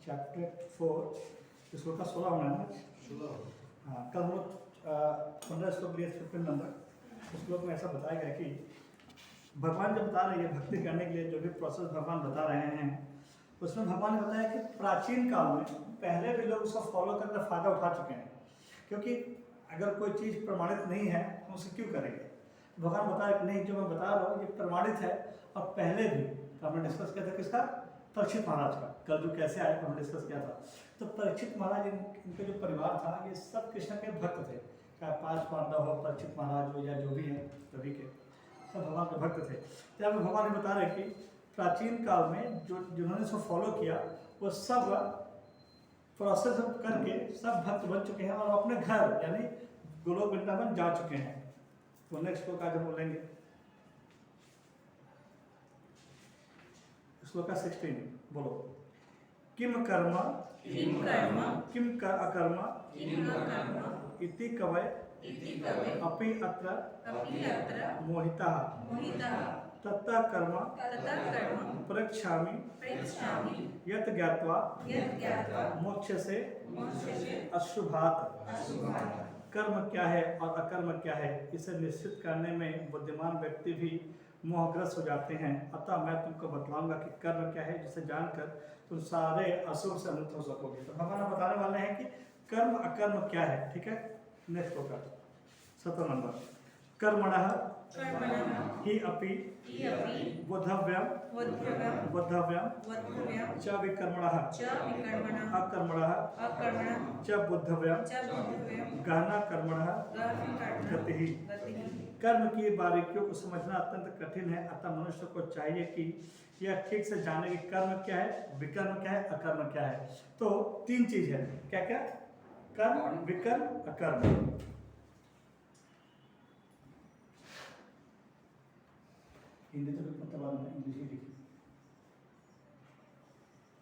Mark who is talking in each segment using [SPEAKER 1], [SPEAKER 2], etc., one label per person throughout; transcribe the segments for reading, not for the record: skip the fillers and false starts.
[SPEAKER 1] Chapter 4 श्लोक का 16 होना है ना?
[SPEAKER 2] 16।
[SPEAKER 1] हाँ, कल हम लोग 15 श्लोक लिए 15 नंबर। उस श्लोक में ऐसा बताया गया कि भगवान जब बता रहे हैं भक्ति करने के लिए जो भी प्रोसेस भगवान बता रहे हैं, उसमें भगवान ने बताया कि प्राचीन काल में पहले भी लोग उसको फॉलो करके फ़ायदा उठा चुके हैं, क्योंकि अगर कोई चीज़ प्रमाणित नहीं है तो उसे क्यों करेंगे। भगवान बताया कि नहीं, जो मैं बता रहा हूँ ये प्रमाणित है। और पहले भी तो हमने डिस्कस किया था किसका, परीक्षित महाराज का। कल जो कैसे आए तो हमने डिस्कस किया था। तो परीक्षित महाराज इनका जो परिवार था ये सब कृष्ण के भक्त थे, चाहे 5 पांडव हो, परीक्षित महाराज हो या जो भी है, सभी के सब भगवान के भक्त थे। तो यहाँ भगवान ने बता रहे कि प्राचीन काल में जो जिन्होंने इसको फॉलो किया वो सब प्रोसेस करके सब भक्त बन चुके हैं और अपने घर यानी गोलोक वृंदावन जा चुके हैं। तो नेक्स्ट श्लोक आज हम बोलेंगे श्लोक 16। बोलो, किम कर्म किम अकर्म इति कवय अपि अत्र मोहितः तत्तः कर्म प्रयच्छामि यत् ज्ञात्वा मोक्षसे अशुभात्। कर्म क्या है और अकर्म क्या है इसे निश्चित करने में बुद्धिमान व्यक्ति भी मोहग्रस्त हो जाते हैं। अतः मैं तुमको बतलाऊंगा कि कर्म क्या है, जिसे जानकर तुम सारे अशुभ से मुक्त हो सकोगे। तो भगवान बताने वाले हैं कि कर्म अकर्म क्या है। ठीक है, नेक्स्ट होगा 17 नंबर। कर्मणः हि अपि बोद्धव्यं च विकर्मणः अकर्मणः च बोद्धव्यं गहना कर्मणः गतिः। कर्म की बारीकियों को समझना अत्यंत कठिन है, अतः मनुष्य को चाहिए कि यह ठीक से जाने कि कर्म क्या है, विकर्म क्या है, अकर्म क्या है। तो 3 चीज है, क्या क्या? कर्म, विकर्म, अकर्म। हिंदी तो बिल्कुल तबाह है, इंग्लिश ही लिखी।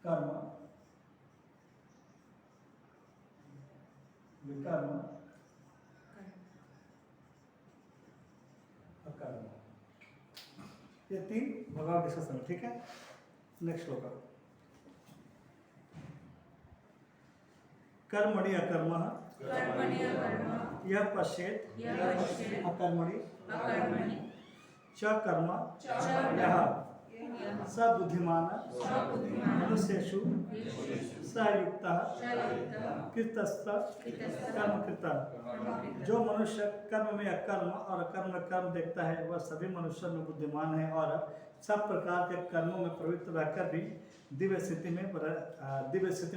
[SPEAKER 1] कर्म, विकर्म, अकर्म, ये 3 भगवान डिस्कस करें। ठीक है, नेक्स्ट श्लोक। कर्मणि अकर्मः यः पश्येत् अकर्मणि च कर्म यः स बुद्धिमान मनुष्येषु स युक्तः कृतस्तः कर्मकृतः। जो मनुष्य कर्म में अकर्म और अकर्म में कर्म देखता है वह सभी मनुष्यों में बुद्धिमान है और सब प्रकार के कर्मों में प्रवृत्त रहकर भी दिव्य स्थिति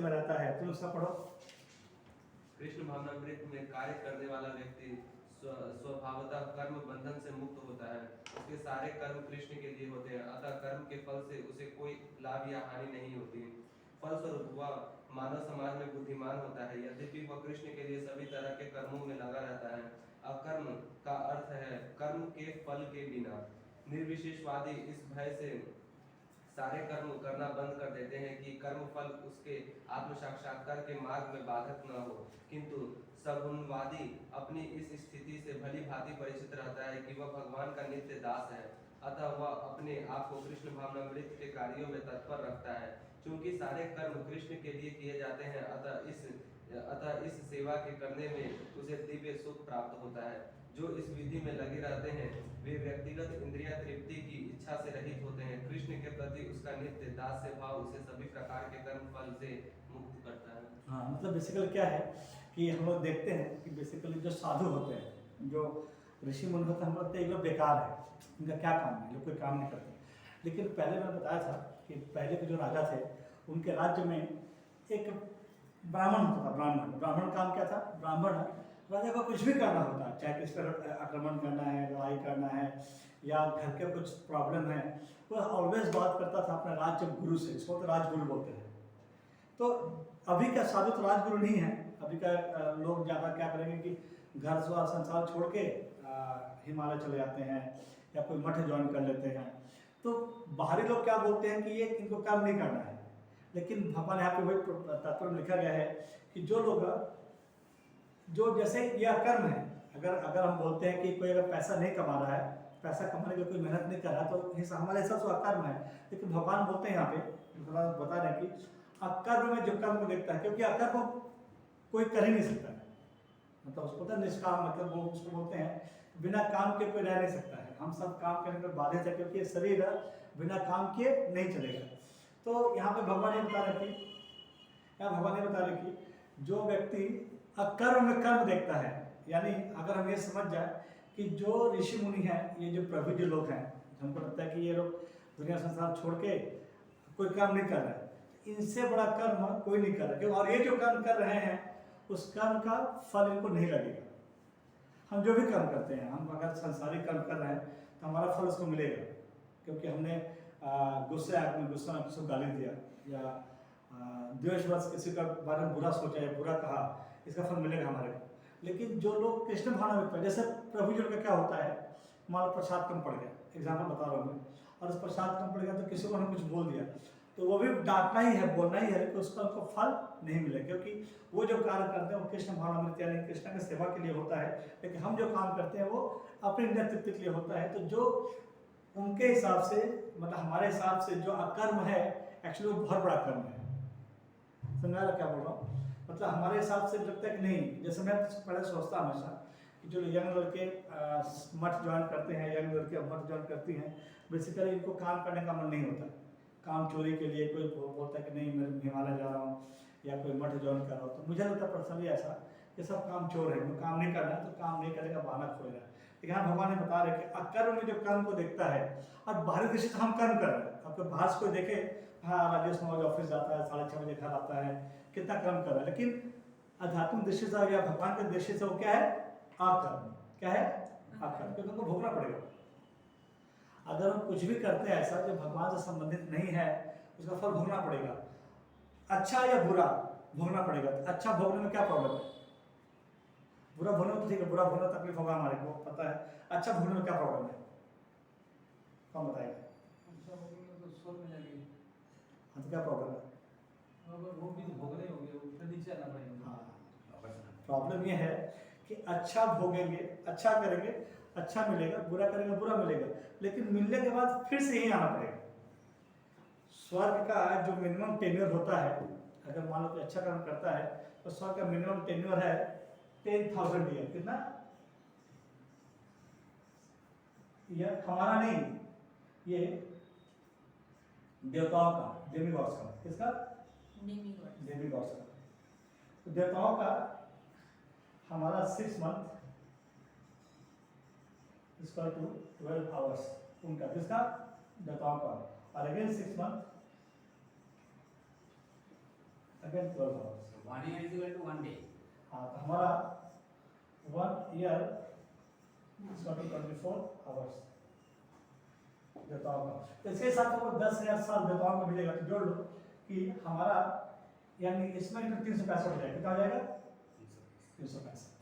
[SPEAKER 1] में रहता है। तुम सब पढ़ो।
[SPEAKER 2] कृष्ण भावनामृत में कार्य करने वाला व्यक्ति स्वभावतः कर्म बंधन से मुक्त होता है। उसके सारे कर्म कृष्ण के लिए होते हैं, अतः कर्म के फल से उसे कोई लाभ या हानि नहीं होती। फलस्वरूप वह मानव समाज में बुद्धिमान होता है, यद्यपि वह कृष्ण के लिए सभी तरह के कर्मों में लगा रहता है। अकर्म का अर्थ है कर्म के फल के बिना। निर्विशेषवादी इस भय से सारे कर्म करना बंद कर देते हैं कि कर्म फल उसके आत्म साक्षात्कार के मार्ग में बाधक न हो, किंतु सगुणवादी अपनी इस स्थिति से भली भांति परिचित रहता है कि वह भगवान का नित्य दास है, अतः वह अपने आप को कृष्ण भावनामृत के कार्यों में तत्पर रखता है। क्योंकि सारे कर्म कृष्ण के लिए किए जाते हैं, अतः इस सेवा के करने में उसे दिव्य सुख प्राप्त होता है। जो इस विधि में लगे रहते हैं वे व्यक्तिगत इंद्रिय तृप्ति की इच्छा से रहित होते हैं। कृष्ण के प्रति उसका नित्य दास्य भाव उसे सभी प्रकार के कर्म फल से मुक्त करता है।
[SPEAKER 1] हाँ, मतलब बेसिकली क्या है कि हम लोग देखते हैं कि बेसिकली जो साधु होते हैं, जो ऋषि मुनि होते हैं, हम लोग लोग बेकार है, इनका क्या काम है, लोग कोई काम नहीं करते। लेकिन पहले मैंने बताया था कि पहले के जो राजा थे उनके राज्य में एक ब्राह्मण होता था। ब्राह्मण काम क्या था? ब्राह्मण राजा को कुछ भी करना होता है, चाहे किस पर आक्रमण करना है, लड़ाई करना है या घर के कुछ प्रॉब्लम है, वह ऑलवेज बात करता था अपने राज्य गुरु से। इसको तो राजगुरु बोलते हैं। तो अभी का साधु तो राजगुरु नहीं है। अभी का लोग ज़्यादा क्या करेंगे कि घर द्वार संसार छोड़ के हिमालय चले जाते हैं या कोई मठ ज्वाइन कर लेते हैं। तो बाहरी लोग क्या बोलते हैं कि ये इनको काम नहीं करना है, लेकिन भगवान यहाँ पे वही तत्व में लिखा गया है कि जो लोग जो जैसे ये अकर्म है, अगर हम बोलते हैं कि कोई अगर पैसा नहीं कमा रहा है, पैसा कमाने के लिए कोई मेहनत नहीं कर रहा तो हमारे हिसाब से अकर्म है। लेकिन भगवान बोलते हैं यहाँ पे, भगवान बता रहे हैं कि अकर्म में जो कर्म को देखता है, क्योंकि अकर्म कोई कर ही नहीं सकता है, मतलब उसको पता निष्काम, मतलब वो उसको बोलते हैं बिना काम के कोई रह नहीं सकता है। हम सब काम करने में बाधित है, क्योंकि ये शरीर बिना काम किए नहीं चलेगा। तो यहाँ पे भगवान ये बता रहे कि, या भगवान ये बता रहे कि जो व्यक्ति अकर्म में कर्म देखता है, यानी अगर हम ये समझ जाए कि जो ऋषि मुनि हैं, ये जो प्रभु जो लोग हैं, हमको लगता है कि ये लोग दुनिया संसार छोड़ के कोई काम नहीं कर रहे हैं, इनसे बड़ा कर्म कोई नहीं कर रहा, और ये जो कर्म कर रहे हैं उस कर्म का फल इनको नहीं लगेगा। हम जो भी कर्म करते हैं, हम अगर संसारिक कर्म कर रहे हैं तो हमारा फल उसको मिलेगा, क्योंकि हमने गुस्सा में किसी को गाली दिया, या द्वेषवश किसी का बारे में बुरा सोचा या बुरा कहा, इसका फल मिलेगा हमारे को। लेकिन जो लोग कृष्ण भावना में, जैसे प्रभु जी का क्या होता है, मान लो प्रसाद कम पड़ गया, एग्जाम्पल बता रहा हूँ मैं, और उस प्रसाद कम पड़ गया तो किसी को हमने कुछ बोल दिया, तो वो भी डांटना ही है, बोलना ही है, लेकिन उसका उनको फल नहीं मिलेगा, क्योंकि वो जो कार्य करते हैं वो कृष्ण भावनामृत यानी कृष्ण की सेवा के लिए होता है, लेकिन हम जो काम करते हैं वो अपने नेतृत्व के लिए होता है। तो जो उनके हिसाब से, मतलब हमारे हिसाब से जो अकर्म है, एक्चुअली वो बहुत बड़ा कर्म है। समझ रहा क्या बोल रहा हूँ? मतलब हमारे हिसाब से लगता है कि नहीं, जैसे मैं पहले सोचता हमेशा कि जो यंग लड़के मठ ज्वाइन करते हैं, यंग लड़के मठ ज्वाइन करती हैं, बेसिकली इनको काम करने का मन नहीं होता, काम चोरी के लिए कोई बोलता है कि नहीं मैं हिमालय जा रहा हूँ, या कोई मठ ज्वाइन कर रहा हूँ, तो मुझे लगता है पर्सनली ऐसा कि सब काम चोर है, वो काम नहीं करना तो काम नहीं करने का बहाना खोज रहा है। लेकिन यहाँ भगवान ने बता रहे कि अकर्म में जो कर्म को देखता है, और बाहरी दृष्टि से हम कर्म कर रहे हैं, आपको बाहर से कोई देखे, हाँ राजेश 9 बजे ऑफिस जाता है, 6:30 बजे घर आता है, कितना कर्म कर रहा है, लेकिन आध्यात्मिक दृष्टि से या भगवान की दृष्टि से वो क्या है, अकर्म। क्या है? अकर्म, क्योंकि उनको भोगना पड़ेगा। अगर हम कुछ भी करते हैं ऐसा जो भगवान से संबंधित नहीं है, उसका फल भोगना पड़ेगा, अच्छा या बुरा भोगना पड़ेगा। तो अच्छा भोगने में क्या प्रॉब्लम है? बुरा भोगने में तो ठीक है, बुरा भोगने में तकलीफ होगा, हमारे को पता है। अच्छा भोगने में क्या प्रॉब्लम है, कौन बताएगा?
[SPEAKER 3] अच्छा भोगने में तो स्वर्ग में जाएंगे।
[SPEAKER 1] हाँ, तो क्या प्रॉब्लम है?
[SPEAKER 3] वो भी तो भोगने होंगे, वो फिर नीचे आना पड़ेगा।
[SPEAKER 1] हाँ, प्रॉब्लम ये है कि अच्छा भोगेंगे, अच्छा करेंगे, अच्छा मिलेगा, बुरा करेंगे, बुरा मिलेगा, लेकिन मिलने के बाद फिर से यही आना पड़ेगा। स्वर्ग का जो मिनिमम टेन्योर होता है, अगर मान लो कि अच्छा काम करता है तो स्वर्ग का मिनिमम टेन्योर है 10,000 ईयर। कितना? यह हमारा नहीं, ये देवताओं का, डेमीगॉड्स का। किसका? डेमीगॉड्स का। तो देवताओं का हमारा 6 मंथ इक्वल टू 12 आवर्स, उनका किसका? देवताओं का, और again 6 month again 12 hours.
[SPEAKER 4] 1 year is equal to 1 day.
[SPEAKER 1] हाँ, तो हमारा 1 ईयर इक्वल टू 24 आवर्स देवताओं का। तो इसके साथ आपको 10,000 साल देवताओं को मिलेगा, तो जोड़ लो कि हमारा यानी इसमें 365 हो जाएगा। कितना हो जाएगा? 365।